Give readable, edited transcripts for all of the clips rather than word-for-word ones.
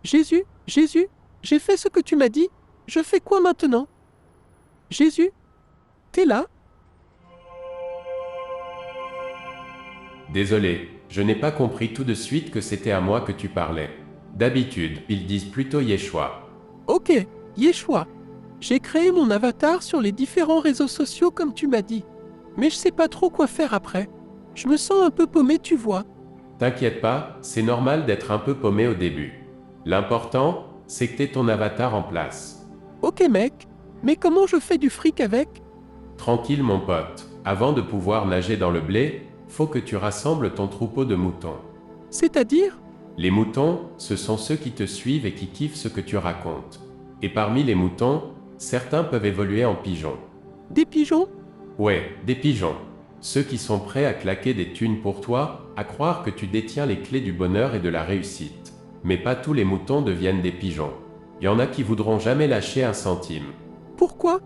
Jésus, Jésus, j'ai fait ce que tu m'as dit, je fais quoi maintenant? Jésus, t'es là? Désolé, je n'ai pas compris tout de suite que c'était à moi que tu parlais. D'habitude, ils disent plutôt Yeshua. Ok, Yeshua. J'ai créé mon avatar sur les différents réseaux sociaux comme tu m'as dit. Mais je sais pas trop quoi faire après. Je me sens un peu paumé, tu vois. T'inquiète pas, c'est normal d'être un peu paumé au début. L'important, c'est que t'aies ton avatar en place. Ok mec, mais comment je fais du fric avec? Tranquille mon pote, avant de pouvoir nager dans le blé, faut que tu rassembles ton troupeau de moutons. C'est-à-dire? Les moutons, ce sont ceux qui te suivent et qui kiffent ce que tu racontes. Et parmi les moutons, certains peuvent évoluer en pigeons. Des pigeons? Ouais, des pigeons. Ceux qui sont prêts à claquer des thunes pour toi, à croire que tu détiens les clés du bonheur et de la réussite. Mais pas tous les moutons deviennent des pigeons. Il y en a qui voudront jamais lâcher un centime. Pourquoi?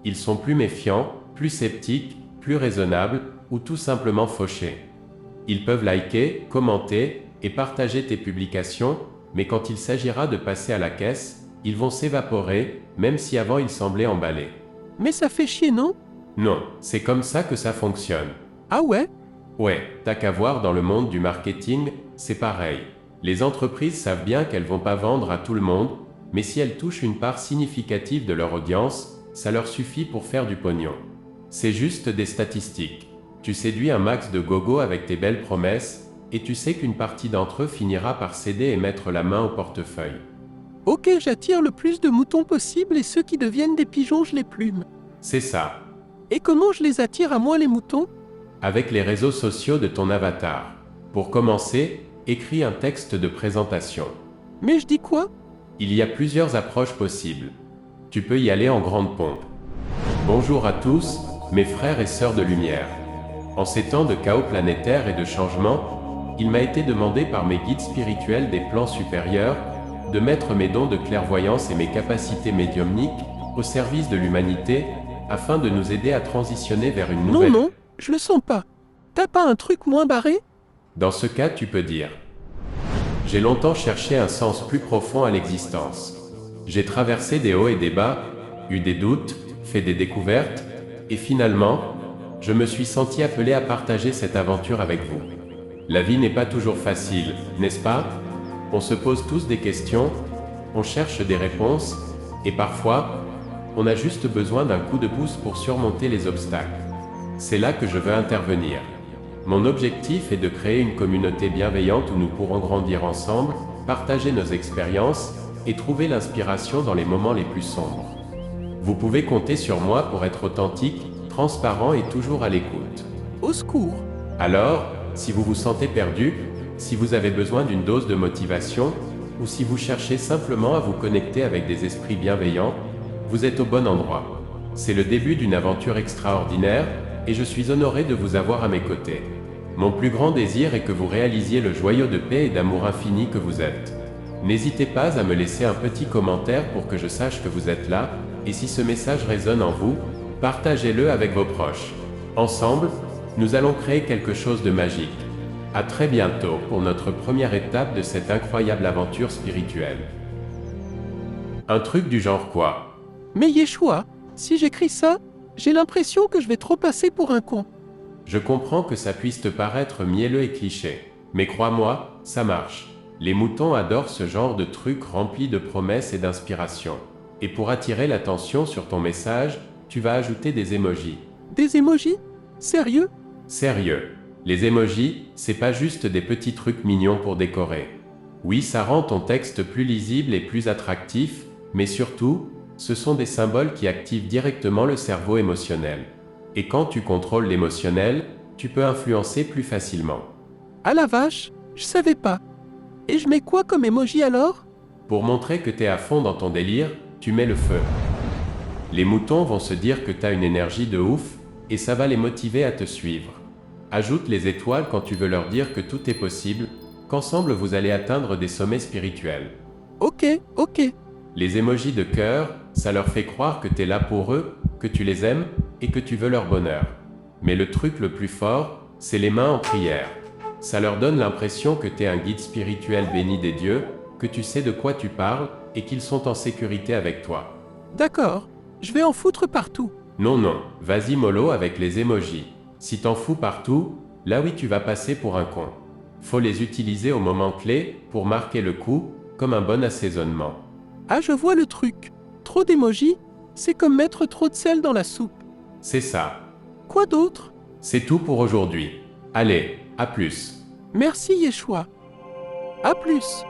Ils sont plus méfiants, plus sceptiques, plus raisonnables, ou tout simplement fauchés. Ils peuvent liker, commenter et partager tes publications, mais quand il s'agira de passer à la caisse, ils vont s'évaporer, même si avant ils semblaient emballés. Mais ça fait chier, non? Non, c'est comme ça que ça fonctionne. Ah ouais? Ouais, t'as qu'à voir dans le monde du marketing, c'est pareil. Les entreprises savent bien qu'elles vont pas vendre à tout le monde, mais si elles touchent une part significative de leur audience, ça leur suffit pour faire du pognon. C'est juste des statistiques. Tu séduis un max de gogo avec tes belles promesses, et tu sais qu'une partie d'entre eux finira par céder et mettre la main au portefeuille. Ok, j'attire le plus de moutons possible et ceux qui deviennent des pigeons, je les plume. C'est ça. Et comment je les attire à moi les moutons? Avec les réseaux sociaux de ton avatar. Pour commencer, écris un texte de présentation. Mais je dis quoi? Il y a plusieurs approches possibles. Tu peux y aller en grande pompe. Bonjour à tous, mes frères et sœurs de lumière. En ces temps de chaos planétaire et de changement, il m'a été demandé par mes guides spirituels des plans supérieurs de mettre mes dons de clairvoyance et mes capacités médiumniques au service de l'humanité afin de nous aider à transitionner vers une Non, nouvelle... non, je le sens pas. T'as pas un truc moins barré? Dans ce cas, tu peux dire: j'ai longtemps cherché un sens plus profond à l'existence. J'ai traversé des hauts et des bas, eu des doutes, fait des découvertes, et finalement, je me suis senti appelé à partager cette aventure avec vous. La vie n'est pas toujours facile, n'est-ce pas? On se pose tous des questions, on cherche des réponses, et parfois, on a juste besoin d'un coup de pouce pour surmonter les obstacles. C'est là que je veux intervenir. Mon objectif est de créer une communauté bienveillante où nous pourrons grandir ensemble, partager nos expériences et trouver l'inspiration dans les moments les plus sombres. Vous pouvez compter sur moi pour être authentique, transparent et toujours à l'écoute. Au secours. Alors, si vous vous sentez perdu, si vous avez besoin d'une dose de motivation, ou si vous cherchez simplement à vous connecter avec des esprits bienveillants, vous êtes au bon endroit. C'est le début d'une aventure extraordinaire, et je suis honoré de vous avoir à mes côtés. Mon plus grand désir est que vous réalisiez le joyau de paix et d'amour infini que vous êtes. N'hésitez pas à me laisser un petit commentaire pour que je sache que vous êtes là, et si ce message résonne en vous, partagez-le avec vos proches. Ensemble, nous allons créer quelque chose de magique. À très bientôt pour notre première étape de cette incroyable aventure spirituelle. Un truc du genre quoi? Mais Yeshua, si j'écris ça, j'ai l'impression que je vais trop passer pour un con. Je comprends que ça puisse te paraître mielleux et cliché, mais crois-moi, ça marche. Les moutons adorent ce genre de trucs remplis de promesses et d'inspiration. Et pour attirer l'attention sur ton message, tu vas ajouter des emojis. Des emojis? Sérieux? Sérieux, les emojis, c'est pas juste des petits trucs mignons pour décorer. Oui, ça rend ton texte plus lisible et plus attractif, mais surtout, ce sont des symboles qui activent directement le cerveau émotionnel. Et quand tu contrôles l'émotionnel, tu peux influencer plus facilement. À la vache, je savais pas. Et je mets quoi comme emoji alors? Pour montrer que t'es à fond dans ton délire, tu mets le feu. Les moutons vont se dire que t'as une énergie de ouf, et ça va les motiver à te suivre. Ajoute les étoiles quand tu veux leur dire que tout est possible, qu'ensemble vous allez atteindre des sommets spirituels. Ok, ok. Les emojis de cœur, ça leur fait croire que t'es là pour eux, que tu les aimes, et que tu veux leur bonheur. Mais le truc le plus fort, c'est les mains en prière. Ça leur donne l'impression que t'es un guide spirituel béni des dieux, que tu sais de quoi tu parles et qu'ils sont en sécurité avec toi. D'accord, je vais en foutre partout. Non, non, vas-y mollo avec les emojis. Si t'en fous partout, là oui tu vas passer pour un con. Faut les utiliser au moment clé pour marquer le coup, comme un bon assaisonnement. Ah, je vois le truc. Trop d'émojis, c'est comme mettre trop de sel dans la soupe. C'est ça. Quoi d'autre? C'est tout pour aujourd'hui. Allez, à plus. Merci Yeshua. À plus.